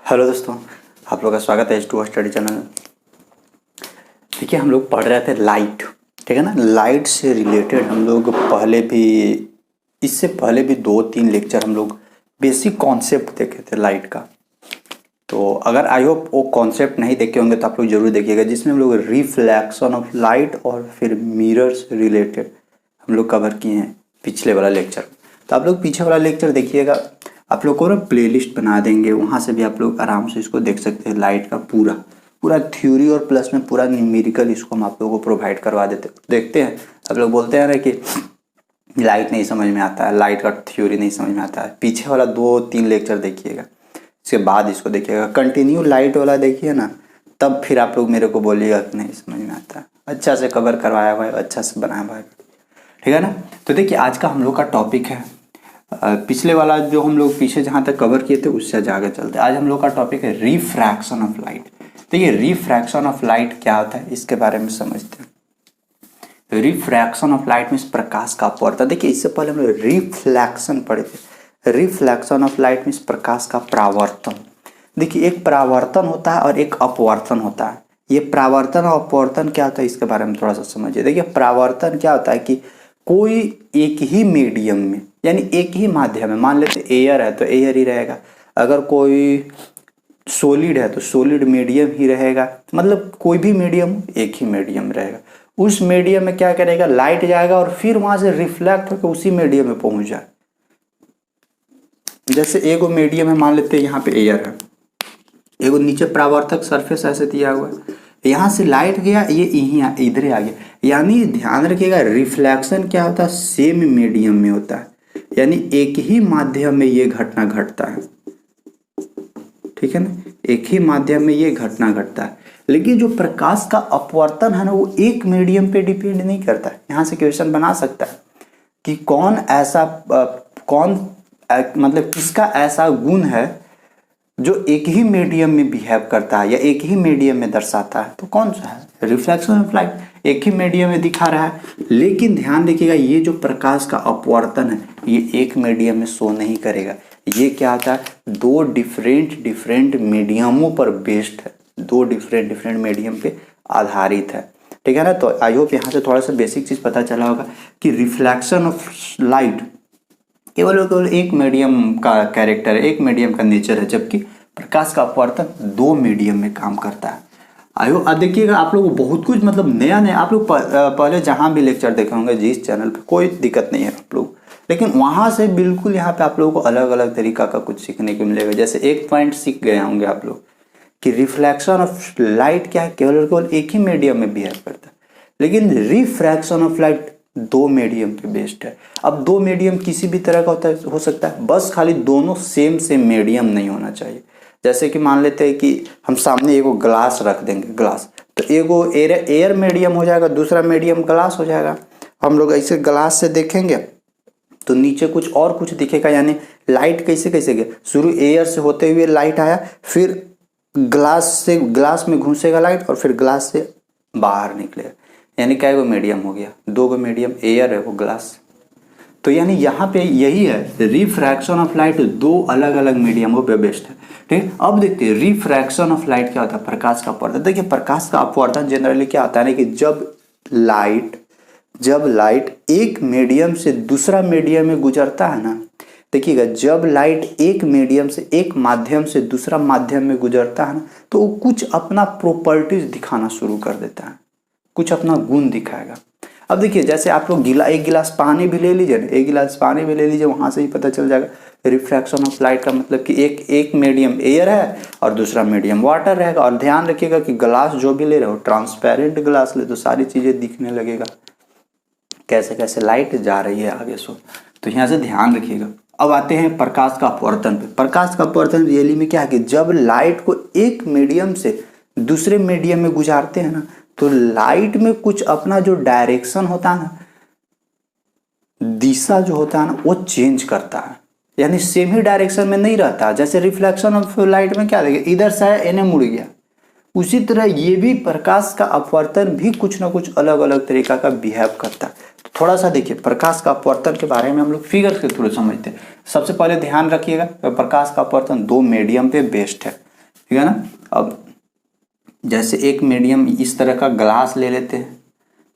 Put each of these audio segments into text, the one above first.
Hello दोस्तों, आप लोग का स्वागत है H2O स्टडी चैनल में। देखिए, हम लोग पढ़ रहे थे लाइट, ठीक है ना। लाइट से रिलेटेड हम लोग इससे पहले भी 2-3 लेक्चर हम लोग बेसिक कॉन्सेप्ट देखे थे लाइट का। तो अगर आई होप वो कॉन्सेप्ट नहीं देखे होंगे तो आप लोग जरूर देखिएगा, जिसमें हम लोग रिफ्लेक्शन ऑफ लाइट और फिर मिरर से रिलेटेड हम लोग कवर किए हैं पिछले वाला लेक्चर। तो आप लोग पीछे वाला लेक्चर देखिएगा, आप लोग को ना प्लेलिस्ट बना देंगे, वहाँ से भी आप लोग आराम से इसको देख सकते हैं। लाइट का पूरा थ्योरी और प्लस में पूरा न्यूमेरिकल इसको हम आप लोगों को प्रोवाइड करवा देखते हैं। आप लोग बोलते हैं ना कि लाइट नहीं समझ में आता है, लाइट का थ्योरी नहीं समझ में आता है, पीछे वाला 2-3 लेक्चर देखिएगा, इसके बाद इसको देखिएगा। कंटिन्यू लाइट वाला देखिए ना, तब फिर आप लोग मेरे को बोलिएगा कि नहीं समझ में आता है। अच्छा से कवर करवाया हुआ है, अच्छा से बनाया हुआ है, ठीक है ना। तो देखिए, आज का हम लोग का टॉपिक है, पिछले वाला जो हम लोग पीछे जहाँ तक कवर किए थे उससे आगे चलते हैं। आज हम लोग का टॉपिक है रिफ्रैक्शन ऑफ लाइट। देखिए, रिफ्रैक्शन ऑफ लाइट क्या होता है इसके बारे में समझते हैं। रिफ्रैक्शन ऑफ लाइट मीन्स प्रकाश का अपवर्तन। देखिए, इससे पहले हम लोग रिफ्लेक्शन पढ़े थे। रिफ्लेक्शन ऑफ लाइट मीन्स प्रकाश का परावर्तन। देखिए, एक परावर्तन होता है और एक अपवर्तन होता है। ये परावर्तन और अपवर्तन क्या होता है इसके बारे में थोड़ा सा समझिए। देखिए, परावर्तन क्या होता है कि कोई एक ही मीडियम में, यानी एक ही माध्यम में, मान लेते एयर है तो एयर ही रहेगा, अगर कोई सॉलिड है तो सॉलिड मीडियम ही रहेगा, मतलब कोई भी मीडियम एक ही मीडियम रहेगा। उस मीडियम में क्या करेगा, लाइट जाएगा और फिर वहां से रिफ्लेक्ट होकर उसी मीडियम में पहुंच जाए। जैसे एगो मीडियम है, मान लेते हैं यहाँ पे एयर है, एगो नीचे परावर्तक सरफेस ऐसे दिया हुआ है, यहाँ से लाइट गया, ये यहीं इधर आ गया। यानी ध्यान रखिएगा, रिफ्लेक्शन क्या होता है, सेम मीडियम में होता है, यानी एक ही माध्यम में ये घटना घटता है, ठीक है ना। एक ही माध्यम में ये घटना घटता है। लेकिन जो प्रकाश का अपवर्तन है ना, वो एक मीडियम पे डिपेंड नहीं करता है। यहाँ से क्वेश्चन बना सकता है कि मतलब किसका ऐसा गुण है जो एक ही मीडियम में बिहेव करता है या एक ही मीडियम में दर्शाता है, तो कौन सा है। रिफ्लेक्शन ऑफ लाइट एक ही मीडियम में दिखा रहा है, लेकिन ध्यान देखिएगा, ये जो प्रकाश का अपवर्तन है ये एक मीडियम में शो नहीं करेगा। ये क्या आता है, दो डिफरेंट मीडियमों पर बेस्ड है, दो डिफरेंट मीडियम पे आधारित है, ठीक है ना। तो आई होप यहाँ से थोड़ा सा बेसिक चीज पता चला होगा कि रिफ्लेक्शन ऑफ लाइट केवल एक मीडियम का कैरेक्टर है, एक मीडियम का नेचर है, जबकि प्रकाश का अपवर्तन दो मीडियम में काम करता है। आयो अब देखिएगा, आप लोग बहुत कुछ मतलब नया आप लोग पहले जहां भी लेक्चर देखे होंगे जिस चैनल पे, कोई दिक्कत नहीं है आप लोग, लेकिन वहां से बिल्कुल यहाँ पे आप लोगों को अलग अलग तरीका का कुछ सीखने को मिलेगा। जैसे एक पॉइंट सीख गए होंगे आप लोग कि रिफ्लेक्शन ऑफ लाइट क्या है, केवल एक ही मीडियम में बिहेव करता है, लेकिन रिफ्रैक्शन ऑफ लाइट दो मीडियम पे बेस्ड है। अब दो मीडियम किसी भी तरह का हो सकता है, बस खाली दोनों सेम मीडियम नहीं होना चाहिए। जैसे कि मान लेते हैं कि हम सामने एगो ग्लास रख देंगे, ग्लास तो एगो एयर मीडियम हो जाएगा, दूसरा मीडियम ग्लास हो जाएगा। हम लोग ऐसे ग्लास से देखेंगे तो नीचे कुछ दिखेगा, यानी लाइट कैसे गया, शुरू एयर से होते हुए लाइट आया, फिर ग्लास में घुसेगा लाइट और फिर ग्लास से बाहर निकलेगा, यानी क्या गो मीडियम हो गया, दो गो मीडियम, एयर है वो ग्लास। तो यानी यहाँ पे यही है, रिफ्रैक्शन ऑफ लाइट दो अलग अलग मीडियमों पे बेस्ड है, ठीक। अब देखते हैं रिफ्रैक्शन ऑफ लाइट क्या होता है, प्रकाश का अपवर्तन। देखिए, प्रकाश का अपवर्तन जनरली क्या होता है कि जब लाइट एक मीडियम से दूसरा मीडियम में गुजरता है ना, देखिएगा, जब लाइट एक मीडियम से एक माध्यम से दूसरा माध्यम में गुजरता है ना, तो वो कुछ अपना प्रॉपर्टीज दिखाना शुरू कर देता है, कुछ अपना गुण दिखाएगा। अब देखिए, जैसे आप लोग एक गिलास पानी भी ले लीजिए ना, एक गिलास पानी भी ले लीजिए, वहां से ही पता चल जाएगा रिफ्रैक्शन ऑफ लाइट का मतलब कि एक मीडियम एयर है और दूसरा मीडियम वाटर रहेगा। और ध्यान रखिएगा कि ग्लास जो भी ले रहे हो, ट्रांसपेरेंट ग्लास ले तो सारी चीजें दिखने लगेगा, कैसे कैसे लाइट जा रही है आगे सो। तो यहाँ से ध्यान रखिएगा। अब आते हैं प्रकाश का अपवर्तन पे। प्रकाश का अपवर्तन रियली में क्या है कि जब लाइट को एक मीडियम से दूसरे मीडियम में गुजारते हैं ना, तो लाइट में कुछ अपना जो डायरेक्शन होता है ना, दिशा जो होता है ना, वो चेंज करता है, यानी सेम ही डायरेक्शन में नहीं रहता। जैसे रिफ्लेक्शन ऑफ लाइट में क्या देखिए, इधर से आया इन्हें मुड़ गया, उसी तरह ये भी प्रकाश का अपवर्तन भी कुछ ना कुछ अलग अलग तरीका का बिहेव करता है। तो थोड़ा सा देखिए, प्रकाश का अपवर्तन के बारे में हम लोग फिगर के थ्रू समझते हैं। सबसे पहले ध्यान रखिएगा, प्रकाश का अपवर्तन दो मीडियम पे बेस्ड है। ठीक है ना। अब जैसे एक मीडियम इस तरह का ग्लास ले लेते हैं,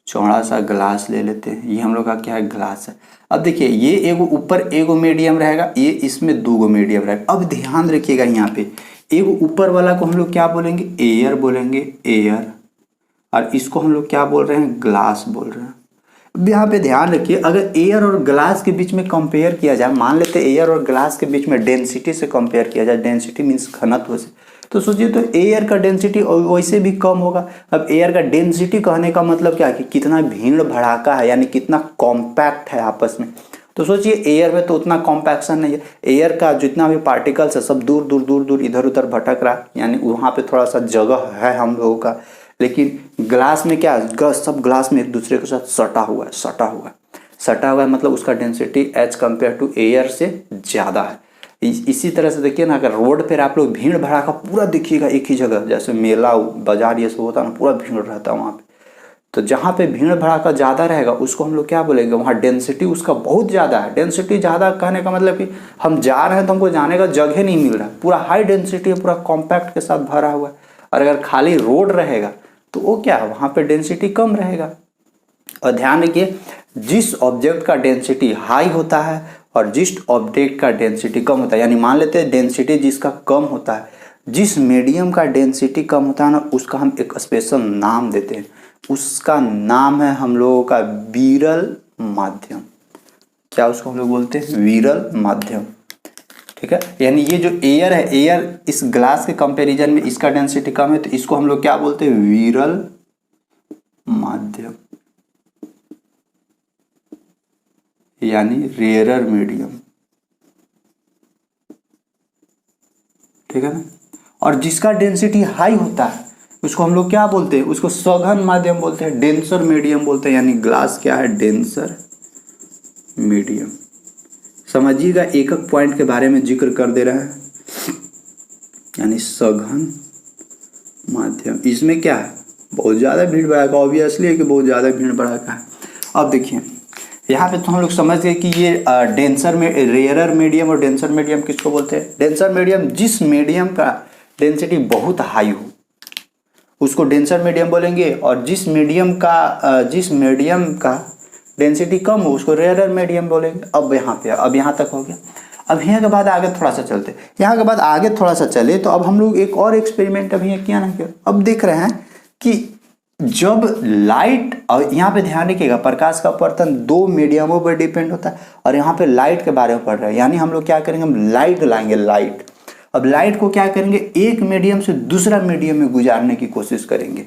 चौड़ा सा ग्लास ले लेते हैं, ये हम लोग का क्या है, ग्लास है। अब देखिए ये एगो ऊपर एगो मीडियम रहेगा, ये इसमें दो गो मीडियम रहेगा। अब ध्यान रखिएगा यहाँ पे एगो ऊपर वाला को हम लोग क्या बोलेंगे, एयर बोलेंगे, एयर, और इसको हम लोग क्या बोल रहे हैं, ग्लास बोल रहे हैं। अब यहाँ पे ध्यान रखिए, अगर एयर और ग्लास के बीच में कंपेयर किया जाए, मान लेते हैं एयर और ग्लास के बीच में डेंसिटी से कंपेयर किया जाए, डेंसिटी मीन्स घनत्व से, तो सोचिए तो एयर का डेंसिटी वैसे भी कम होगा। अब एयर का डेंसिटी कहने का मतलब क्या है कि कितना भीड़ भड़ाका है, यानी कितना कॉम्पैक्ट है आपस में। तो सोचिए एयर में तो उतना कॉम्पैक्शन नहीं है, एयर का जितना भी पार्टिकल्स है सब दूर दूर दूर दूर इधर उधर भटक रहा है, यानी वहाँ पे थोड़ा सा जगह है हम लोगों का। लेकिन ग्लास में क्या है, सब ग्लास में एक दूसरे के साथ सटा हुआ है, सटा हुआ है, सटा हुआ है, मतलब उसका density as compare to air से ज़्यादा है। इसी तरह से देखिए ना, अगर रोड पर आप लोग भीड़ भड़ाका पूरा देखिएगा एक ही जगह, जैसे मेला बाजार ये सब होता है ना, पूरा भीड़ रहता है वहाँ पे, तो जहाँ पे भीड़ भड़ाका ज़्यादा रहेगा उसको हम लोग क्या बोलेंगे, वहाँ डेंसिटी उसका बहुत ज़्यादा है। डेंसिटी ज़्यादा कहने का मतलब कि हम जा रहे हैं तो हमको जाने का जगह नहीं मिल रहा, पूरा हाई डेंसिटी है, पूरा कॉम्पैक्ट के साथ भरा हुआ है। और अगर खाली रोड रहेगा तो वो क्या है, वहाँ पे डेंसिटी कम रहेगा। और ध्यान रखिए, जिस ऑब्जेक्ट का डेंसिटी हाई होता है और जिस ऑब्जेक्ट का डेंसिटी कम होता है, यानी मान लेते हैं डेंसिटी जिसका कम होता है, जिस मीडियम का डेंसिटी कम होता है ना, उसका हम एक स्पेशल नाम देते हैं, उसका नाम है हम लोगों का विरल माध्यम। क्या उसको हम लोग बोलते हैं, विरल माध्यम। ठीक है, यानी ये जो एयर है, एयर इस ग्लास के कंपैरिजन में इसका डेंसिटी कम है, तो इसको हम लोग क्या बोलते हैं, विरल माध्यम, यानी रेयरर मीडियम। ठीक है ना। और जिसका डेंसिटी हाई होता है उसको हम लोग क्या बोलते हैं, उसको सघन माध्यम बोलते हैं, डेंसर मीडियम बोलते हैं। यानी ग्लास क्या है, डेंसर मीडियम। समझिएगा, एकक पॉइंट के बारे में जिक्र कर दे रहा है, यानी सघन माध्यम। इसमें क्या है, बहुत ज़्यादा भीड़ भड़ाका, ऑब्वियसली है कि बहुत ज़्यादा भीड़ भड़ाका है। अब देखिए यहाँ पे तो हम लोग समझ गए कि ये डेंसर में रेयरर मीडियम और डेंसर मीडियम किसको बोलते हैं। डेंसर मीडियम, जिस मीडियम का डेंसिटी बहुत हाई हो उसको डेंसर मीडियम बोलेंगे, और जिस मीडियम का डेंसिटी कम हो उसको रेयरर मीडियम बोलेंगे। अब यहाँ तक हो गया। अब यहाँ के बाद आगे थोड़ा सा चलते, यहाँ के बाद आगे थोड़ा सा चले तो अब हम लोग एक और एक्सपेरिमेंट अभी किया ना किया। अब देख रहे हैं कि जब लाइट, और यहाँ पे ध्यान रखिएगा प्रकाश का अपवर्तन दो मीडियमों पर डिपेंड होता है, और यहाँ पे लाइट के बारे में पढ़ रहे हैं, यानी हम लोग क्या करेंगे, हम लाइट लाएंगे, लाइट। अब लाइट को क्या करेंगे, एक मीडियम से दूसरा मीडियम में गुजारने की कोशिश करेंगे,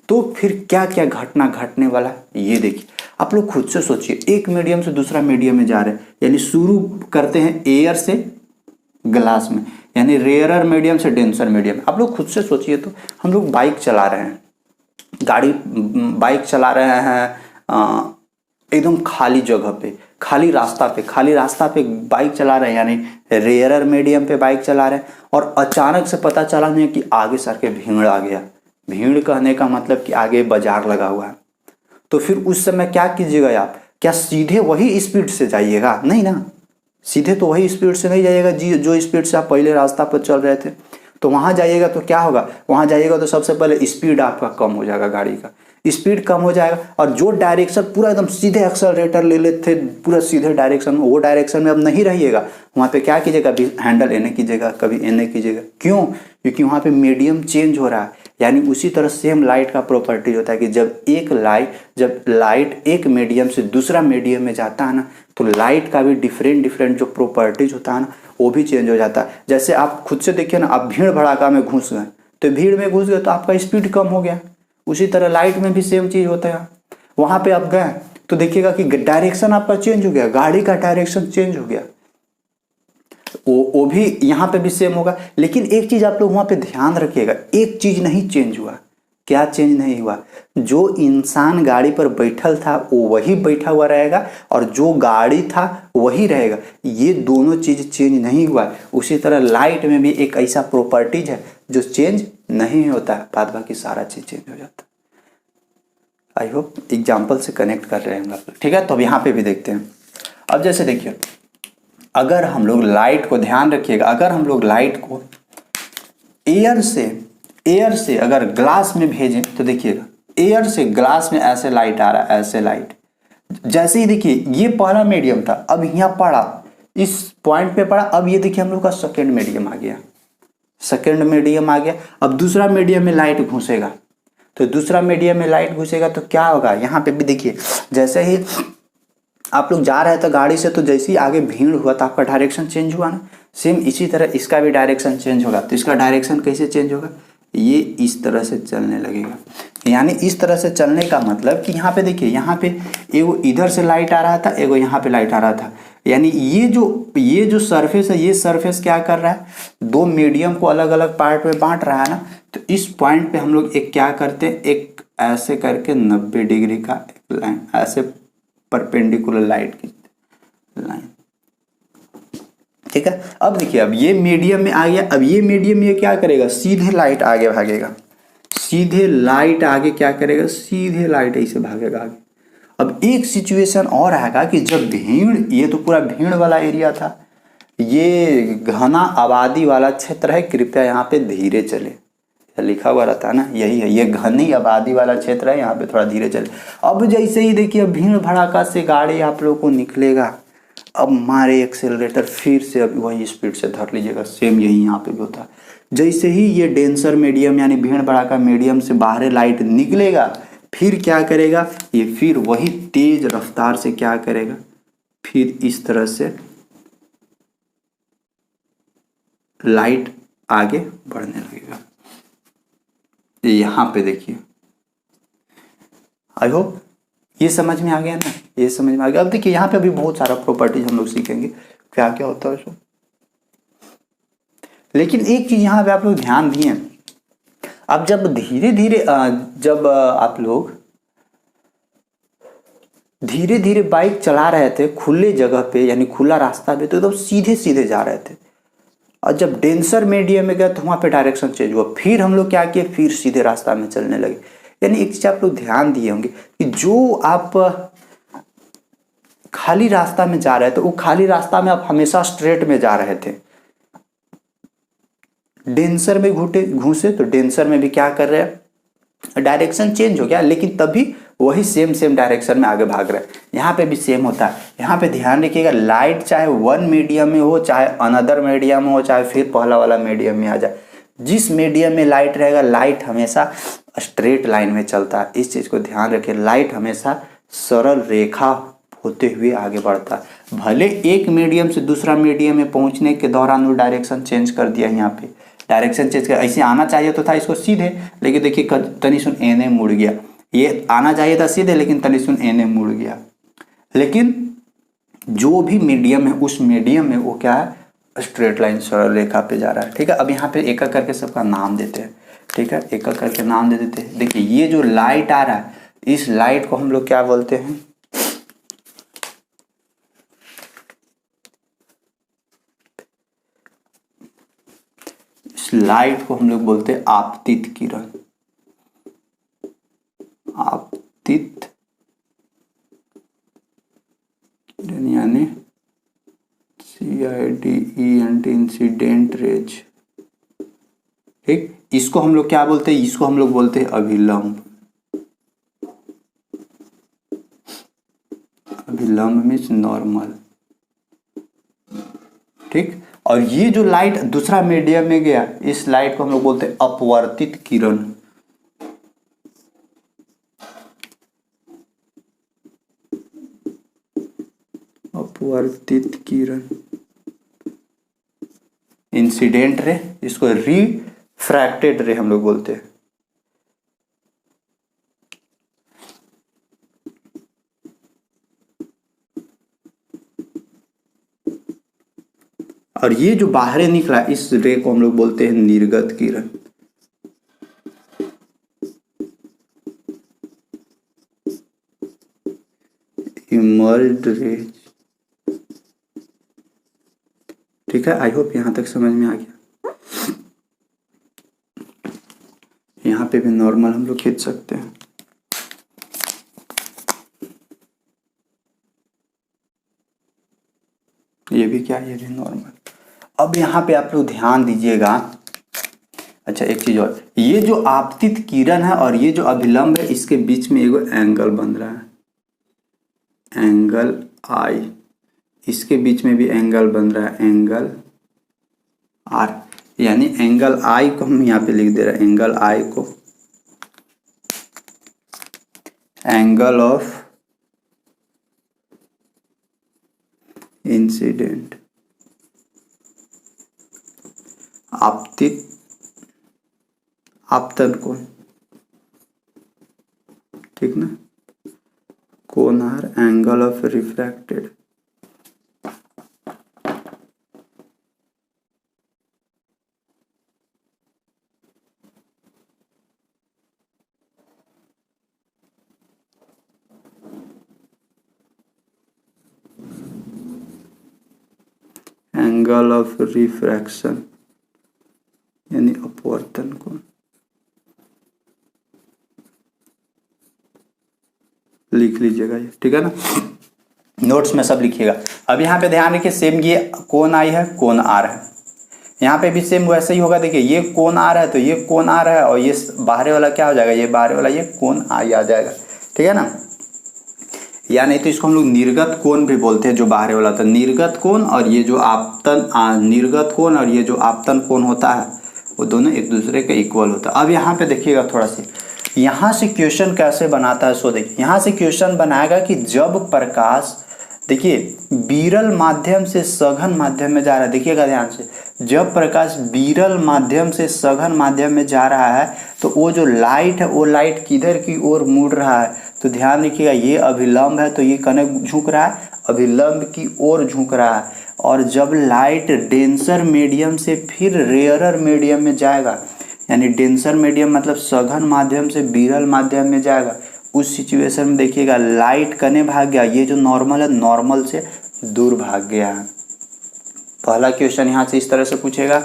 तो फिर क्या क्या घटना घटने वाला ये देखिए। आप लोग खुद से सोचिए, एक मीडियम से दूसरा मीडियम में जा रहे हैं, यानी शुरू करते हैं एयर से ग्लास में, यानी रेयरर मीडियम से डेंसर मीडियम। आप लोग खुद से सोचिए, तो हम लोग बाइक चला रहे हैं, बाइक चला रहे हैं एकदम खाली जगह पे, खाली रास्ता पे बाइक चला रहे हैं, यानी रेयरर मीडियम पे बाइक चला रहे हैं, और अचानक से पता चला नहीं कि आगे सर के भीड़ आ गया। भीड़ कहने का मतलब कि आगे बाजार लगा हुआ है। तो फिर उस समय क्या कीजिएगा आप, क्या सीधे वही स्पीड से जाइएगा, नहीं ना, सीधे तो वही स्पीड से नहीं जाइएगा जो स्पीड से आप पहले रास्ता पर चल रहे थे। तो वहाँ जाइएगा तो क्या होगा, वहाँ जाइएगा तो सबसे पहले स्पीड आपका कम हो जाएगा, गाड़ी का स्पीड कम हो जाएगा, और जो डायरेक्शन पूरा एकदम सीधे एक्सेलरेटर ले लेते थे पूरा सीधे डायरेक्शन में, वो डायरेक्शन में अब नहीं रहिएगा। वहाँ पे क्या कीजिएगा, कभी हैंडल एने कीजिएगा, कभी एने कीजिएगा। क्यों, क्योंकि वहाँ पे मीडियम चेंज हो रहा है। यानी उसी तरह सेम लाइट का प्रॉपर्टीज होता है कि जब लाइट एक मीडियम से दूसरा मीडियम में जाता है ना, तो लाइट का भी डिफरेंट जो प्रॉपर्टीज होता है ना, वो भी चेंज हो जाता है। जैसे आप खुद से देखिए ना, आप भीड़ भड़ाका में घुस गए, तो भीड़ में घुस गए तो आपका स्पीड कम हो गया। उसी तरह लाइट में भी सेम चीज़ होता है। वहाँ पे आप गए तो देखिएगा कि डायरेक्शन आपका चेंज हो गया, गाड़ी का डायरेक्शन चेंज हो गया। वो भी यहाँ पे भी सेम होगा। लेकिन एक चीज़ आप लोग वहाँ पे ध्यान रखिएगा, एक चीज़ नहीं चेंज हुआ। क्या चेंज नहीं हुआ, जो इंसान गाड़ी पर बैठल था वो वही बैठा हुआ रहेगा, और जो गाड़ी था वही रहेगा। ये दोनों चीज़ चेंज नहीं हुआ। उसी तरह लाइट में भी एक ऐसा प्रॉपर्टीज है जो चेंज नहीं होता, बाद बाकी सारा चीज़ चेंज हो जाता। आई होप एग्जाम्पल से कनेक्ट कर रहे हैं हम लोग। ठीक है, तो अब यहाँ पे भी देखते हैं। अब जैसे देखिए, अगर हम लोग लाइट को ध्यान रखिएगा, अगर हम लोग लाइट को एयर से अगर ग्लास में भेजें तो देखिएगा, एयर से ग्लास में ऐसे लाइट आ रहा है, ऐसे लाइट। जैसे ही देखिए ये पहला मीडियम था, अब यहाँ पड़ा, इस पॉइंट पे पड़ा, अब ये देखिए हम लोग का सेकेंड मीडियम आ गया, सेकेंड मीडियम आ गया। अब दूसरा मीडियम में लाइट घुसेगा, तो दूसरा मीडियम में लाइट घुसेगा तो क्या होगा, यहाँ पे भी देखिए जैसे ही आप लोग जा रहे थे गाड़ी से, तो जैसे ही आगे भीड़ हुआ तो आपका डायरेक्शन चेंज हुआ ना, सेम इसी तरह इसका भी डायरेक्शन चेंज होगा। तो इसका डायरेक्शन कैसे चेंज होगा, ये इस तरह से चलने लगेगा। यानी इस तरह से चलने का मतलब कि यहाँ पे देखिए, यहाँ पे एगो इधर से लाइट आ रहा था, एगो यहाँ पे लाइट आ रहा था। यानी ये जो सरफेस है, ये सरफेस क्या कर रहा है, दो मीडियम को अलग अलग पार्ट में बांट रहा है ना। तो इस पॉइंट पे हम लोग एक क्या करते हैं, एक ऐसे करके 90 डिग्री का एक लाइन, ऐसे परपेंडिकुलर लाइट की लाइन, ठीक है। अब देखिए, अब ये मीडियम में आ गया, अब ये मीडियम में क्या करेगा, सीधे लाइट आगे भागेगा, सीधे लाइट आगे क्या करेगा, सीधे लाइट ऐसे भागेगा आगे। अब एक सिचुएशन और आएगा कि जब भीड़, ये तो पूरा भीड़ वाला एरिया था, ये घना आबादी वाला क्षेत्र है, कृपया यहाँ पे धीरे चले, लिखा हुआ रहता है ना, यही है, ये घनी आबादी वाला क्षेत्र है, यहाँ पे थोड़ा धीरे चले। अब जैसे ही देखिए भीड़ भड़ाका से गाड़ी आप लोगों को निकलेगा, अब मारे एक्सेलरेटर, फिर से अब वही स्पीड से धर लीजिएगा, सेम यही यहाँ पे भी होता है। जैसे ही ये डेंसर मीडियम यानी भीड़ भड़ाका मीडियम से बाहर लाइट निकलेगा, फिर क्या करेगा, ये फिर वही तेज रफ्तार से क्या करेगा, फिर इस तरह से लाइट आगे बढ़ने लगेगा। यहाँ पे देखिए, आई होप ये समझ में आ गया ना, ये समझ में आ गया। अब देखिए यहाँ पे अभी बहुत सारा प्रॉपर्टीज हम लोग सीखेंगे, क्या क्या होता है उसमें। लेकिन एक चीज यहाँ पे आप लोग ध्यान दिए, अब जब धीरे धीरे जब आप लोग धीरे धीरे बाइक चला रहे थे खुले जगह पे, यानी खुला रास्ता पे, तो एकदम सीधे सीधे जा रहे थे। और जब डेंसर मीडियम में गया तो वहां पे डायरेक्शन चेंज हुआ, फिर हम लोग क्या किए, फिर सीधे रास्ता में चलने लगे। यानी एक चीज आप लोग ध्यान दिए होंगे कि जो आप खाली रास्ता में जा रहे थे, वो खाली रास्ता में आप हमेशा स्ट्रेट में जा रहे थे। डेंसर में घुसे तो डेंसर में भी क्या कर रहे हैं, डायरेक्शन चेंज हो गया, लेकिन तभी वही सेम डायरेक्शन में आगे भाग रहे हैं। यहाँ पे भी सेम होता है। यहाँ पे ध्यान रखिएगा, लाइट चाहे वन मीडियम में हो, चाहे अनदर मीडियम में हो, चाहे फिर पहला वाला मीडियम में आ जाए, जिस मीडियम में लाइट रहेगा, लाइट हमेशा स्ट्रेट लाइन में चलता है। इस चीज को ध्यान रखिए, लाइट हमेशा सरल रेखा होते हुए आगे बढ़ता है। भले एक मीडियम से दूसरा मीडियम में पहुंचने के दौरान वो डायरेक्शन चेंज कर दिया, यहाँ पे डायरेक्शन चेंज कर, ऐसे आना चाहिए तो था इसको सीधे, लेकिन देखिए तनी सुन एने मुड़ गया, ये आना चाहिए था सीधे, लेकिन तनी सुन एने मुड़ गया। लेकिन जो भी मीडियम है, उस मीडियम में वो क्या है, स्ट्रेट लाइन सरल रेखा पे जा रहा है। ठीक है, अब यहाँ पे एक एक करके सबका नाम देते हैं। ठीक है, एक एक करके नाम दे देते हैं। देखिए ये जो लाइट आ रहा है, इस लाइट को हम लोग क्या बोलते हैं, इस लाइट को हम लोग बोलते हैं आपतित किरण। आपतित किरण यानी CIDENT, इंसिडेंट रेज। ठीक, इसको हम लोग क्या बोलते हैं, इसको हम लोग बोलते हैं अभिलंब। अभिलंब मीन्स नॉर्मल। ठीक, और ये जो लाइट दूसरा मीडियम में गया, इस लाइट को हम लोग बोलते हैं अपवर्तित किरण। अपवर्तित किरण, इंसिडेंट रे, इसको रिफ्रैक्टेड रे हम लोग बोलते हैं। और ये जो बाहर निकला, इस रे को हम लोग बोलते हैं निर्गत किरण। Emerged raise. ठीक है, आई होप यहां तक समझ में आ गया। यहां पे भी नॉर्मल हम लोग खींच सकते हैं। ये भी क्या, ये भी नॉर्मल। अब यहाँ पे आप लोग ध्यान दीजिएगा, अच्छा एक चीज और, ये जो आपतित किरण है और ये जो अभिलंब है इसके बीच में एगो एंगल बन रहा है, एंगल आई, इसके बीच में भी एंगल बन रहा है, एंगल आर। यानी एंगल आई को हम यहाँ पे लिख दे रहे हैं, एंगल आई को एंगल ऑफ इंसिडेंट, आपतित आपतन कोण, ठीक ना, कोण R angle of refracted. Angle of refraction यानी अपवर्तन कोण, लिख लीजिएगा ये, ठीक है ना, नोट्स में सब लिखिएगा। अब यहाँ पे ध्यान रखिए, सेम ये कोण आई है, कोण आर है, यहाँ पे भी सेम वैसे ही होगा। देखिए ये कोण आर है तो ये कोण आर है, और ये बाहरी वाला क्या हो जाएगा, ये बाहरी वाला ये कोण आई आ जाएगा, ठीक है ना। या नहीं तो इसको हम लोग निर्गत कोण भी बोलते हैं, जो बाहरी वाला होता है निर्गत कोण, और ये जो आपतन निर्गत कोण और ये जो आपतन कोण होता है वो दोनों एक दूसरे के इक्वल होता है। अब यहाँ पे देखिएगा थोड़ा सा, यहाँ से क्वेश्चन कैसे बनाता है, सो देखिए यहाँ से क्वेश्चन बनाएगा कि जब प्रकाश, देखिए विरल माध्यम से सघन माध्यम में जा रहा है, देखिएगा ध्यान से, जब प्रकाश विरल माध्यम से सघन माध्यम में जा रहा है तो वो जो लाइट है वो लाइट किधर की ओर मुड़ रहा है, तो ध्यान रखिएगा ये अभिलंब है तो ये कने झुक रहा है, अभिलंब की ओर झुक रहा है। और जब लाइट डेंसर मीडियम से फिर रेयरर मीडियम में जाएगा, यानी डेंसर मीडियम मतलब सघन माध्यम से विरल माध्यम में जाएगा, उस सिचुएशन में देखिएगा लाइट कने भाग गया, ये जो नॉर्मल है नॉर्मल से दूर भाग गया है। पहला क्वेश्चन यहाँ से इस तरह से पूछेगा।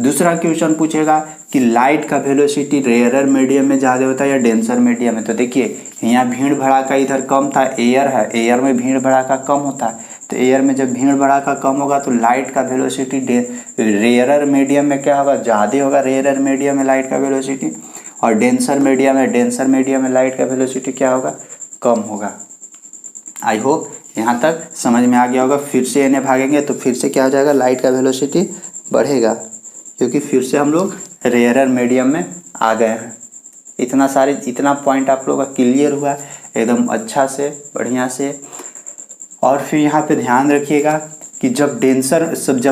दूसरा क्वेश्चन पूछेगा कि लाइट का वेलोसिटी रेयरर मीडियम में ज़्यादा होता है या डेंसर मीडियम में, तो देखिए यहाँ भीड़ भड़ाका इधर कम था, एयर है, एयर में भीड़ भड़ाका कम होता है, तो एयर में जब भीड़ भड़ाका कम होगा तो लाइट का वेलोसिटी रेयरर मीडियम में क्या होगा, ज़्यादा होगा, रेयरर मीडियम में लाइट का वेलोसिटी, और डेंसर मीडियम में लाइट का वेलोसिटी क्या होगा, कम होगा। आई होप यहाँ तक समझ में आ गया होगा। फिर से इन्हें भागेंगे तो फिर से क्या हो जाएगा, लाइट का वेलोसिटी बढ़ेगा, क्योंकि फिर से हम लोग रेयरर मीडियम में आ गए हैं। इतना पॉइंट आप लोगों का क्लियर हुआ एकदम अच्छा से, बढ़िया से। और फिर यहाँ पे ध्यान रखिएगा कि जब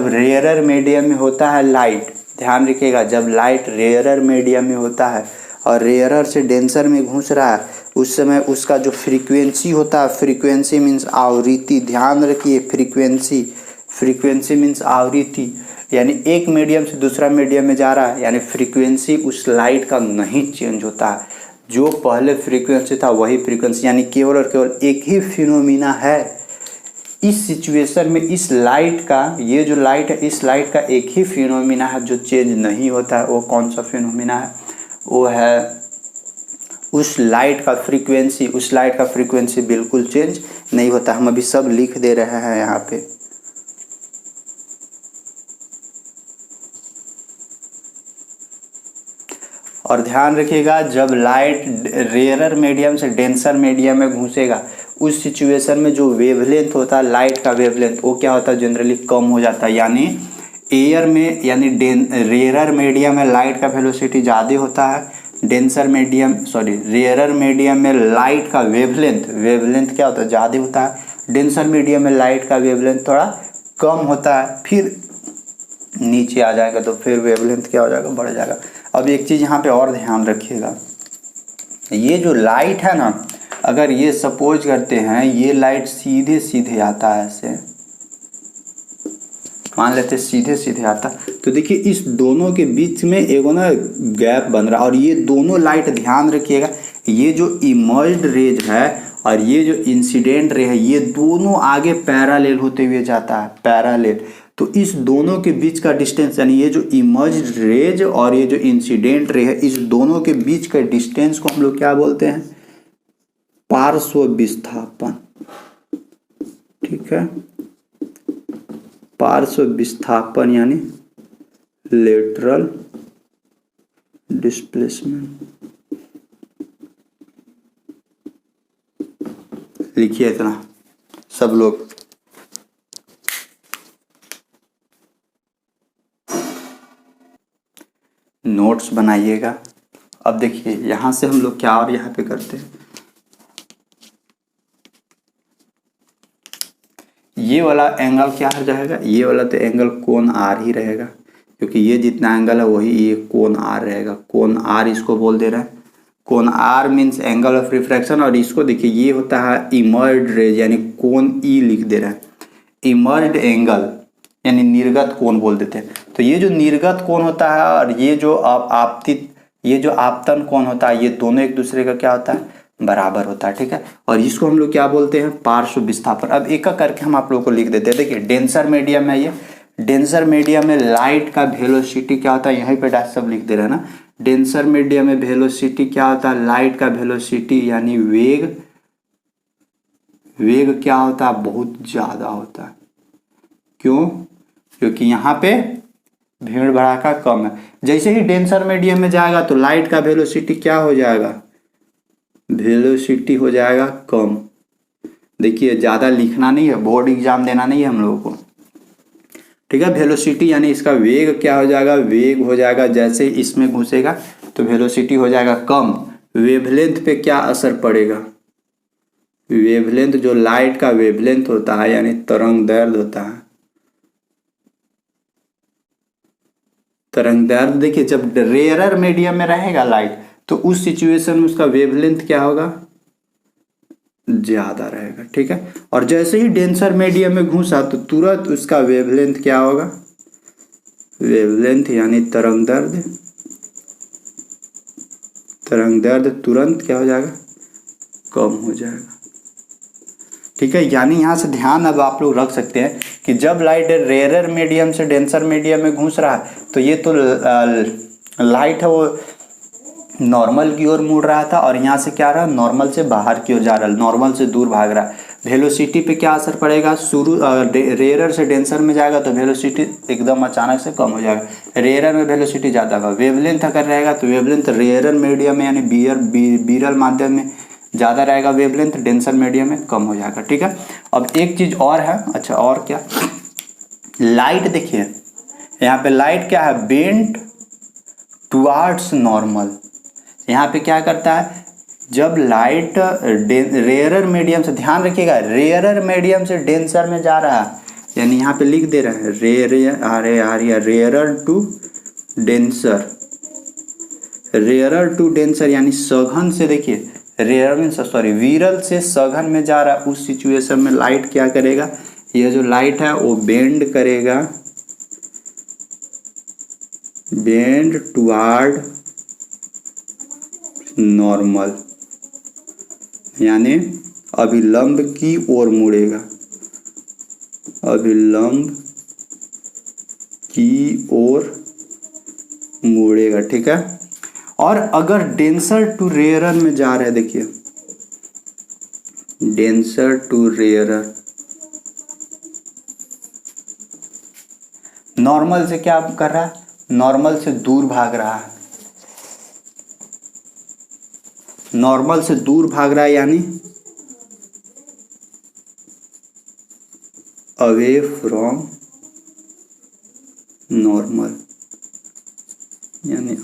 रेयरर मीडियम में होता है लाइट, ध्यान रखिएगा जब लाइट रेयरर मीडियम में होता है और रेयरर से डेंसर में घुस रहा है, उस समय उसका जो फ्रीक्वेंसी होता है, फ्रीक्वेंसी मीन्स आवृत्ति, ध्यान रखिए फ्रीक्वेंसी मीन्स आवृत्ति, यानी एक मीडियम से दूसरा मीडियम में जा रहा है, यानी फ्रीक्वेंसी उस लाइट का नहीं चेंज होता है, जो पहले फ्रीक्वेंसी था वही फ्रीक्वेंसी, यानी केवल और केवल एक ही फिनोमिना है इस सिचुएशन में। इस लाइट का, ये जो लाइट है इस लाइट का एक ही फिनोमिना है जो चेंज नहीं होता है। वो कौन सा फिनोमिना है, वो है उस लाइट का फ्रीक्वेंसी बिल्कुल चेंज नहीं होता। हम अभी सब लिख दे रहे हैं यहाँ पे। और ध्यान रखिएगा जब लाइट रेयरर मीडियम से डेंसर मीडियम में घुसेगा, उस सिचुएशन में जो वेवलेंथ होता है लाइट का वेवलेंथ, वो क्या होता है, जनरली कम हो जाता है। यानी एयर में, यानी रेयरर मीडियम में लाइट का वेलोसिटी ज़्यादा होता है, रेयरर मीडियम में लाइट का वेवलेंथ क्या होता है, ज़्यादा होता है, डेंसर मीडियम में लाइट का वेवलेंथ थोड़ा कम होता है। फिर नीचे आ जाएगा तो फिर वेवलेंथ क्या हो जाएगा, बढ़ जाएगा। अब एक चीज़ यहाँ पे और ध्यान रखिएगा, ये जो लाइट है ना, अगर ये सपोज करते हैं ये लाइट सीधे सीधे आता है, ऐसे मान लेते सीधे सीधे आता, तो देखिए इस दोनों के बीच में एगो ना गैप बन रहा है, और ये दोनों लाइट, ध्यान रखिएगा, ये जो इमर्ज्ड रेज है और ये जो इंसिडेंट रे है, ये दोनों आगे पैरेलल होते हुए जाता है, पैरेलल। तो इस दोनों के बीच का डिस्टेंस, यानी ये जो इमर्ज्ड रेज और ये जो इंसिडेंट रे है, इस दोनों के बीच का डिस्टेंस को हम लोग क्या बोलते हैं, पार्श्व विस्थापन। ठीक है, पार्श्व विस्थापन यानी लेटरल डिस्प्लेसमेंट लिखिए इतना सब लोग। नोट्स बनाइएगा। अब देखिए यहाँ से हम लोग क्या और यहाँ पे करते हैं, ये वाला एंगल क्या हो जाएगा, ये वाला तो एंगल कोण आर ही रहेगा, क्योंकि ये जितना एंगल है वही ये कोण आर रहेगा। कोण आर इसको बोल दे रहा है। कोण R means angle of refraction, और इसको देखिए ये होता है इमर्ज्ड रेज, यानी कोण ई लिख दे रहा है। इमर्ज्ड एंगल यानी निर्गत कोण बोल देते हैं। तो ये जो निर्गत कोण होता है और ये जो आपतित, ये जो आपतन कोण होता है, ये दोनों एक दूसरे का क्या होता है, बराबर होता है। ठीक है, और इसको हम लोग क्या बोलते हैं, पार्श्व विस्थापन। अब एक एक करके हम आप लोगों को लिख देते हैं। देखिए डेंसर मीडियम है ये, डेंसर मीडियम में लाइट का वेलोसिटी क्या होता है, यहीं पे डैश सब लिख दे रहे हैं ना। डेंसर मीडियम में वेलोसिटी क्या होता है, लाइट का वेलोसिटी यानी वेग, वेग क्या होता है, बहुत ज्यादा होता है। क्यों, क्योंकि यहाँ पे भीड़ भड़ाका कम है। जैसे ही डेंसर मीडियम में जाएगा तो लाइट का वेलोसिटी क्या हो जाएगा, वेलोसिटी हो जाएगा कम। देखिए ज्यादा लिखना नहीं है, बोर्ड एग्जाम देना नहीं है हम लोगों को। ठीक है, वेलोसिटी यानी इसका वेग क्या हो जाएगा, वेग हो जाएगा जैसे इसमें घुसेगा तो वेलोसिटी हो जाएगा कम। वेवलेंथ पे क्या असर पड़ेगा, वेवलेंथ जो लाइट का वेवलेंथ होता है यानी तरंग दैर्ध्य होता है, तरंग दैर्ध्य देखिए जब रेयरर मीडियम में रहेगा लाइट तो उस सिचुएशन में उसका वेवलेंथ क्या होगा, ज्यादा रहेगा। ठीक है, और जैसे ही डेंसर मीडियम में घुसा तो तुरंत उसका वेवलेंथ क्या होगा, वेवलेंथ यानी तरंग दैर्ध्य, तरंग दैर्ध्य तुरंत क्या हो जाएगा, कम हो जाएगा। ठीक है, यानी यहाँ से ध्यान अब आप लोग रख सकते हैं कि जब लाइट रेयरर मीडियम से डेंसर मीडियम में घुस रहा है तो ये तो लाइट है वो नॉर्मल की ओर मुड़ रहा था, और यहाँ से क्या रहा, नॉर्मल से बाहर की ओर जा रहा है, नॉर्मल से दूर भाग रहा है। वेलोसिटी पे क्या असर पड़ेगा, शुरू रेयरर से डेंसर में जाएगा तो वेलोसिटी एकदम अचानक से कम हो जाएगा, रेयरर में वेलोसिटी ज़्यादा होगा। वेवलेंथ अगर रहेगा तो वेवलेंथ रेयरर मीडियम में यानी बीरल माध्यम में ज़्यादा रहेगा, वेवलेंथ डेंसर मीडियम में कम हो जाएगा। ठीक है, अब एक चीज़ और है, अच्छा और क्या, लाइट देखिए यहाँ पे लाइट क्या है, बेंट टुवार्ड्स नॉर्मल। यहाँ पे क्या करता है, जब लाइट रेयरर मीडियम से, ध्यान रखिएगा रेयरर मीडियम से डेंसर में जा रहा है, यानी यहाँ पे लिख दे रहे हैं rarer to denser, rarer to denser यानी सघन से, देखिए रेयर मीन्स सॉरी विरल से सघन में जा रहा है। उस सिचुएशन में लाइट क्या करेगा, ये जो लाइट है वो बेंड करेगा, बेंड टुवार्ड नॉर्मल यानी अभिलंब की ओर मुड़ेगा, अभिलंब की ओर मुड़ेगा। ठीक है, और अगर डेंसर टू रेयरर में जा रहे हैं, देखिए डेंसर टू रेयरर, नॉर्मल से क्या कर रहा है, नॉर्मल से दूर भाग रहा है, नॉर्मल से दूर भाग रहा है यानी अवे फ्रॉम नॉर्मल, यानी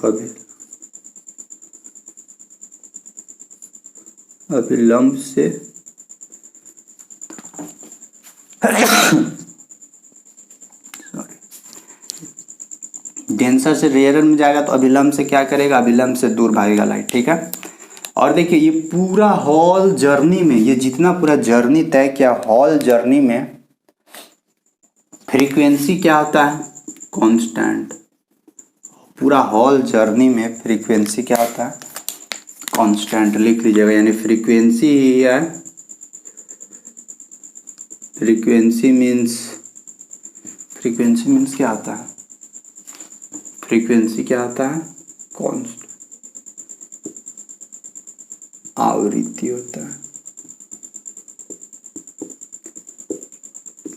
अभिलंब से डेंसर से रेयरर में जाएगा तो अभिलंब से क्या करेगा, अभिलंब से दूर भागेगा लाइट। ठीक है, और देखिए ये पूरा हॉल जर्नी में, ये जितना पूरा जर्नी तय किया हॉल जर्नी में फ्रीक्वेंसी क्या होता है, कांस्टेंट। पूरा हॉल जर्नी में फ्रीक्वेंसी क्या होता है, कांस्टेंट लिख लीजिएगा, यानी फ्रीक्वेंसी ही है, फ्रीक्वेंसी मीन्स क्या होता है, फ्रीक्वेंसी क्या होता है, कांस्टेंट, आवृत्ति होता है।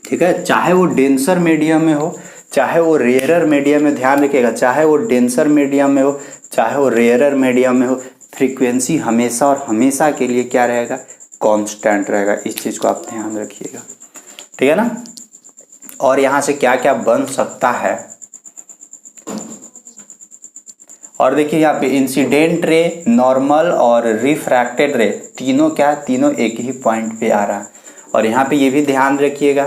ठीक है, चाहे वो डेंसर मीडियम में हो चाहे वो रेयरर मीडियम में, ध्यान रखिएगा चाहे वो डेंसर मीडियम में हो चाहे वो रेयरर मीडियम में हो, फ्रीक्वेंसी हमेशा और हमेशा के लिए क्या रहेगा, कांस्टेंट रहेगा। इस चीज़ को आप ध्यान रखिएगा, ठीक है ना। और यहाँ से क्या क्या बन सकता है, और देखिए यहाँ पे इंसिडेंट रे, नॉर्मल और रिफ्रैक्टेड रे तीनों क्या, तीनों एक ही पॉइंट पे आ रहा है। और यहाँ पे ये भी ध्यान रखिएगा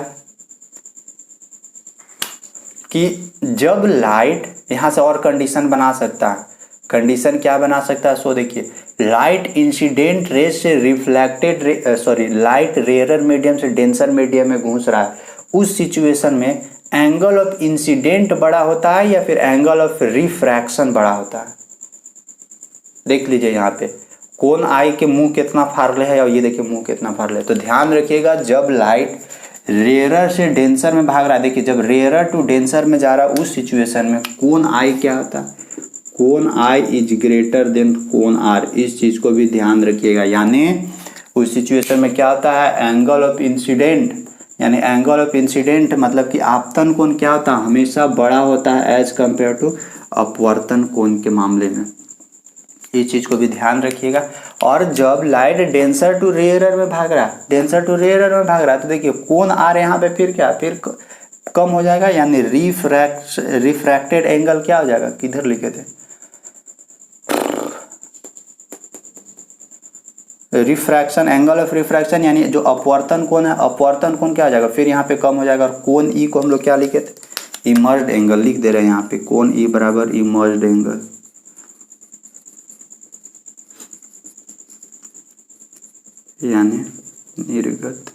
कि जब लाइट, यहाँ से और कंडीशन बना सकता है, कंडीशन क्या बना सकता है, सो देखिए लाइट इंसिडेंट रे से reflected ray, sorry light rarer medium से डेंसर मीडियम में घुस रहा है, उस सिचुएशन में एंगल ऑफ इंसिडेंट बड़ा होता है या फिर एंगल ऑफ रिफ्रैक्शन बड़ा होता है। देख लीजिए यहाँ पे कौन आई के मुंह कितना फार्ले है और ये देखिए मुंह कितना फार्ले है। तो ध्यान रखिएगा जब लाइट रेयरर से डेंसर में भाग रहा है, देखिए जब रेयरर टू डेंसर में जा रहा है उस सिचुएशन में कोन आई क्या होता है, कोन आई इज ग्रेटर देन कोन आर। इस चीज को भी ध्यान रखिएगा, यानी उस सिचुएशन में क्या होता है, एंगल ऑफ इंसिडेंट, यानी एंगल ऑफ इंसिडेंट मतलब कि आपतन कोण क्या होता है, हमेशा बड़ा होता है एज कंपेयर टू अपवर्तन कोण के मामले में। इस चीज को भी ध्यान रखिएगा। और जब लाइट डेंसर टू रेयरर में भाग रहा है, डेंसर टू रेयरर में भाग रहा है, तो देखिए कोण आर यहाँ पे फिर क्या, फिर कम हो जाएगा, यानी रिफ्रैक्टेड एंगल क्या हो जाएगा, किधर लिखे थे, रिफ्रैक्शन, एंगल ऑफ रिफ्रैक्शन, यानी जो अपवर्तन कोण है, अपवर्तन कोण क्या हो जाएगा, फिर यहाँ पे कम हो जाएगा। और कोण ई को हम लोग क्या लिखे थे, इमर्ज्ड एंगल लिख दे रहे हैं यहाँ पे, कोण ई बराबर इमर्ज्ड एंगल, यानी निर्गत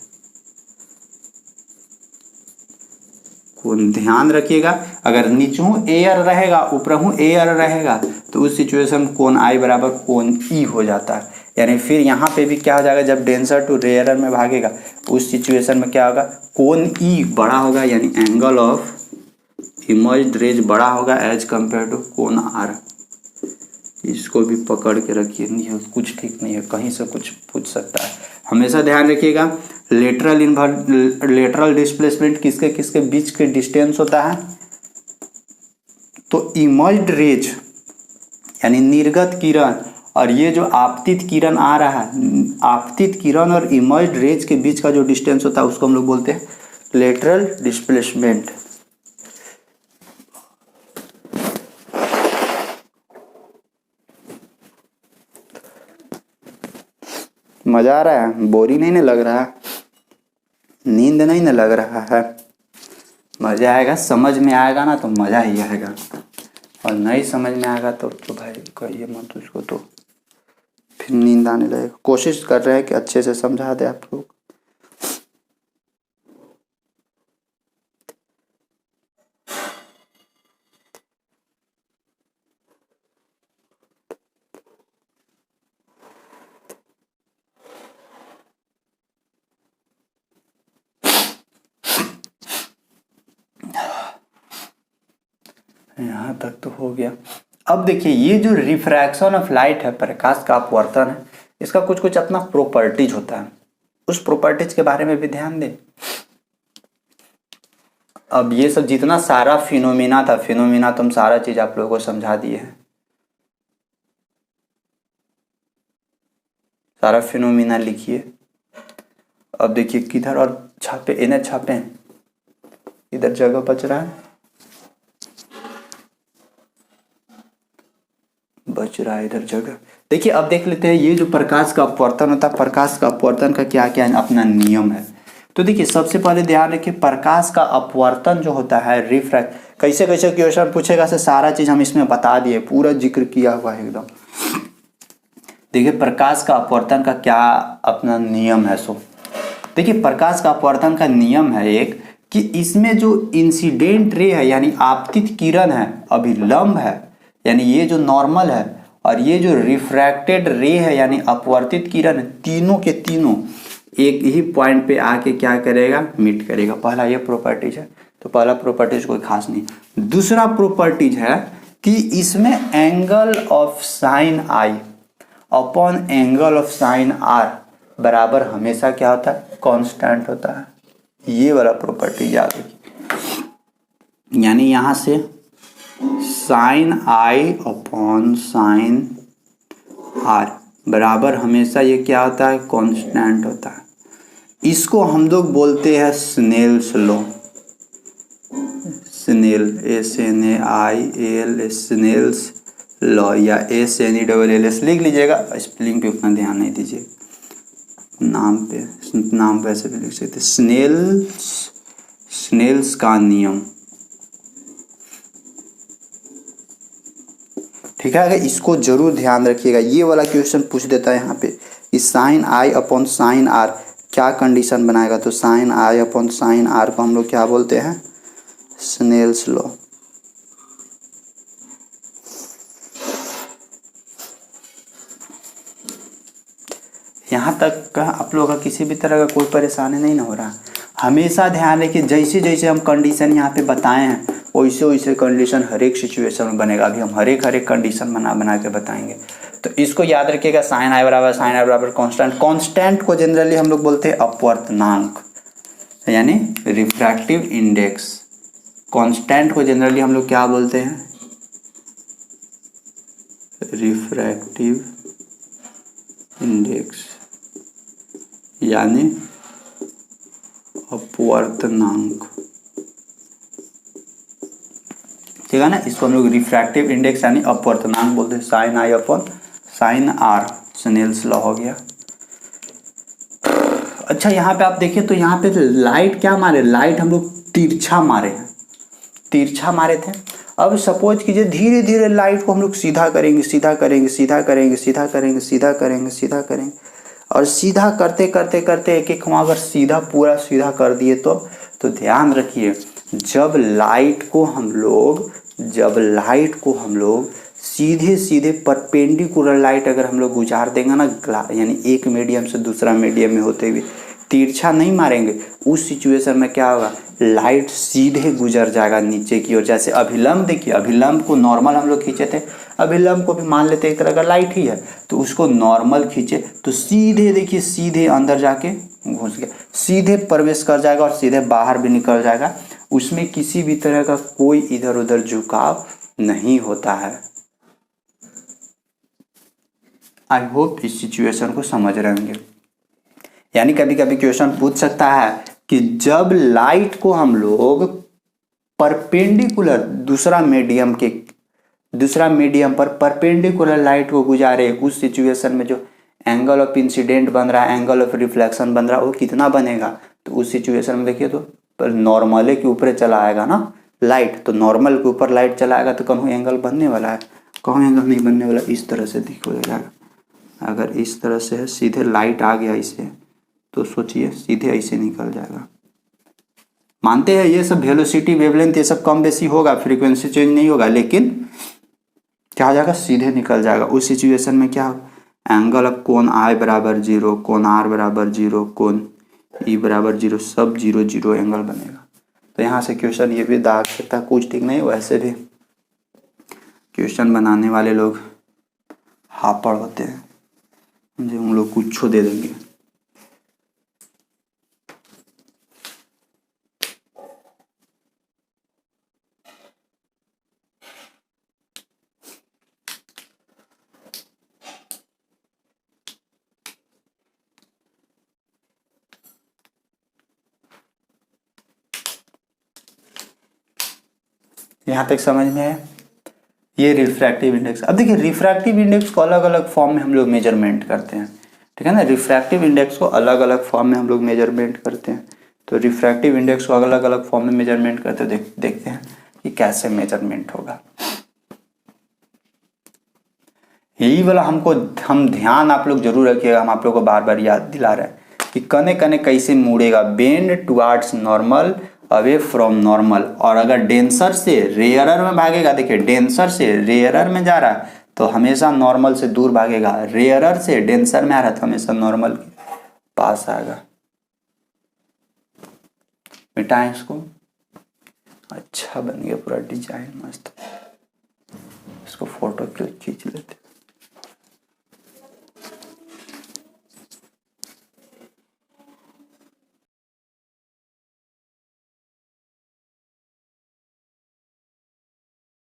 कोण। ध्यान रखिएगा अगर नीचू एयर रहेगा ऊपरहू एयर रहेगा तो उस सिचुएशन में कोण आई बराबर कोण ई हो जाता है। यानी फिर यहाँ पे भी क्या हो जाएगा, जब डेंसर टू रेयरर में भागेगा उस सिचुएशन में क्या होगा, कोण ई बड़ा होगा, यानी एंगल ऑफ इमर्ज्ड रेज बड़ा होगा एज कंपेयर टू कोण आर। इसको भी पकड़ के रखिए, नहीं कुछ ठीक नहीं है, कहीं से कुछ पूछ सकता है। हमेशा ध्यान रखिएगा लेटरल डिस्प्लेसमेंट किसके किसके बीच के डिस्टेंस होता है, तो इमर्ज्ड रेज यानी निर्गत किरण और ये जो आपतित किरण आ रहा है, आपतित किरण और इमर्ज्ड रेज के बीच का जो डिस्टेंस होता है उसको हम लोग बोलते हैं लेटरल डिस्प्लेसमेंट। मजा आ रहा है, बोरिंग नहीं ना लग रहा, नींद नहीं ना लग रहा है, मजा आएगा, समझ में आएगा ना तो मजा ही आएगा, और नहीं समझ में आएगा तो भाई कहिए मत उसको, तो फिर नींद आने लगेगा। कोशिश कर रहे हैं कि अच्छे से समझा दे आप लोग। यहाँ तक तो हो गया। अब देखिए ये जो रिफ्रैक्शन ऑफ लाइट है, प्रकाश का अपवर्तन है, इसका कुछ कुछ अपना प्रॉपर्टीज होता है, उस प्रॉपर्टीज के बारे में भी ध्यान दें। अब ये सब जितना सारा फिनोमिना था, फिनोमिना तुम सारा चीज आप लोगों को समझा दिए हैं, सारा फिनोमिना लिखिए। अब देखिए किधर और छापे, इन्हें छापे, इधर जगह बच रहा है, बच रहा है इधर जगह। देखिए अब देख लेते हैं ये जो प्रकाश का अपवर्तन होता है, प्रकाश का अपवर्तन का क्या क्या अपना नियम है। तो देखिए सबसे पहले ध्यान रखिए प्रकाश का अपवर्तन जो होता है, रिफ्रैक्ट, कैसे कैसे क्वेश्चन पूछेगा से सारा चीज हम इसमें बता दिए, पूरा जिक्र किया हुआ है एकदम। देखिए प्रकाश का अपवर्तन का क्या अपना नियम है। सो देखिए प्रकाश का अपवर्तन का नियम है एक कि इसमें जो इंसिडेंट रे है यानी आपतित किरण है, अभिलंब है यानी ये जो नॉर्मल है, और ये जो रिफ्रैक्टेड रे है यानी अपवर्तित किरण है, तीनों के तीनों एक ही पॉइंट पे आके क्या करेगा, मीट करेगा। पहला ये प्रॉपर्टीज है, तो पहला प्रॉपर्टीज कोई खास नहीं। दूसरा प्रॉपर्टीज है कि इसमें angle of sine I upon angle of sine R बराबर हमेशा क्या होता है, कांस्टेंट होता है। ये वाला प्रॉपर्टी याद रखिए, यानी यहाँ से sine I upon sine R बराबर हमेशा ये क्या होता है, कांस्टेंट होता है। इसको हम लोग बोलते हैं Snell's law. Snell SNAIL Snell's law या SNELLS लिख लीजिएगा, स्पेलिंग पे उतना ध्यान नहीं दीजिए, नाम पे ऐसे भी लिख सकते। स्नेल्स का नियम, ठीक है। अगर इसको जरूर ध्यान रखिएगा, ये वाला क्वेश्चन पूछ देता है यहाँ पे कि sine I upon sine R क्या कंडीशन बनाएगा, तो sine I upon sine R को हम लोग क्या बोलते हैं, स्नेल्स लॉ। यहाँ तक का आप लोगों का किसी भी तरह का कोई परेशानी नहीं ना हो रहा। हमेशा ध्यान रखिए, जैसे जैसे हम कंडीशन यहाँ पे बताए हैं वैसे वैसे कंडीशन हर एक सिचुएशन में बनेगा। अभी हम हर एक कंडीशन बना के बताएंगे। तो इसको याद रखिएगा, साइन आई बराबर कांस्टेंट को जनरली हम लोग बोलते हैं अपवर्तनांक, यानी रिफ्रैक्टिव इंडेक्स। कांस्टेंट को जनरली हम लोग क्या बोलते हैं, रिफ्रैक्टिव इंडेक्स यानी अपवर्तनांक, ठीक है ना। इसको हम लोग रिफ्रैक्टिव इंडेक्स यानी अपवर्तनांक बोलते हैं। Sine I upon sine R Snell's law हो गया। अच्छा, यहाँ पे आप देखिए तो यहाँ पे लाइट क्या मारे, लाइट हम लोग तिरछा मारे हैं, तिरछा मारे थे। अब सपोज कीजिए धीरे धीरे लाइट को हम लोग सीधा करेंगे, सीधा करेंगे, सीधा करेंगे, सीधा करेंगे, सीधा करेंगे, सीधा करेंगे, और सीधा करते करते करते एक एक हम अगर सीधा पूरा सीधा कर दिए तो ध्यान रखिए, जब लाइट को हम लोग सीधे सीधे परपेंडिकुलर लाइट अगर हम लोग गुजार देंगे ना, यानी एक मीडियम से दूसरा मीडियम में होते हुए तिरछा नहीं मारेंगे, उस सिचुएशन में क्या होगा, लाइट सीधे गुजर जाएगा नीचे की ओर। जैसे अभिलंब, देखिए अभिलंब को नॉर्मल हम लोग खींचे थे, अभिलंब को भी मान लेते एक तरह का लाइट ही है, तो उसको नॉर्मल खींचे तो सीधे देखिए सीधे अंदर जाके घुस गया, सीधे प्रवेश कर जाएगा और सीधे बाहर भी निकल जाएगा। उसमें किसी भी तरह का कोई इधर उधर झुकाव नहीं होता है। आई होप इस सिचुएशन को समझ रहे होंगे। यानी कभी कभी क्वेश्चन पूछ सकता है कि जब लाइट को हम लोग परपेंडिकुलर दूसरा मीडियम पर परपेंडिकुलर लाइट को गुजारे, उस सिचुएशन में जो एंगल ऑफ इंसिडेंट बन रहा है, एंगल ऑफ रिफ्लेक्शन बन रहा है, वो कितना बनेगा, तो उस सिचुएशन में देखिए तो नॉर्मल के ऊपर चला आएगा ना लाइट, तो नॉर्मल के ऊपर लाइट चला आएगा तो कहीं एंगल बनने वाला है, कहीं एंगल नहीं बनने वाला। इस तरह से दिखेगा, अगर इस तरह से है सीधे लाइट आ गया इसे, तो सोचिए सीधे ऐसे निकल जाएगा। मानते हैं ये सब वेलोसिटी वेवलेंथ ये सब कम बेसी होगा, फ्रीक्वेंसी चेंज नहीं होगा, लेकिन क्या हो जाएगा, सीधे निकल जाएगा। उस सिचुएशन में क्या एंगल ऑफ कोण आई बराबर 0, कोण आर बराबर 0, कोण ई बराबर 0, सब 0 0 एंगल बनेगा। तो यहाँ से क्वेश्चन ये भी दाग सकता है, कुछ ठीक नहीं। वैसे भी क्वेश्चन बनाने वाले लोग हापड़ होते हैं, मुझे उन लोग कुछ दे देंगे। यहाँ तक समझ में है ये रिफ्रैक्टिव इंडेक्स। अब देखिए रिफ्रैक्टिव इंडेक्स को अलग अलग फॉर्म में हम लोग मेजरमेंट करते हैं, ठीक है ना। रिफ्रैक्टिव इंडेक्स को अलग अलग फॉर्म में हम लोग मेजरमेंट करते हैं। तो रिफ्रैक्टिव इंडेक्स को अलग अलग फॉर्म में मेजरमेंट करते देखते हैं कि कैसे मेजरमेंट होगा। यही वाला हम ध्यान आप लोग जरूर रखिएगा, हम आप लोग को बार बार याद दिला रहे हैं कि कने कने कैसे मुड़ेगा, bend towards normal away from normal. और अगर डेंसर से रेयरर में भागेगा, देखिए डेंसर से रेयरर में जा रहा है तो हमेशा नॉर्मल से दूर भागेगा, रेयरर से डेंसर में आ रहा है तो हमेशा नॉर्मल के पास आएगा। मिटाएं इसको, अच्छा बन गया पूरा डिजाइन मस्त। इसको फोटो खींच लेते।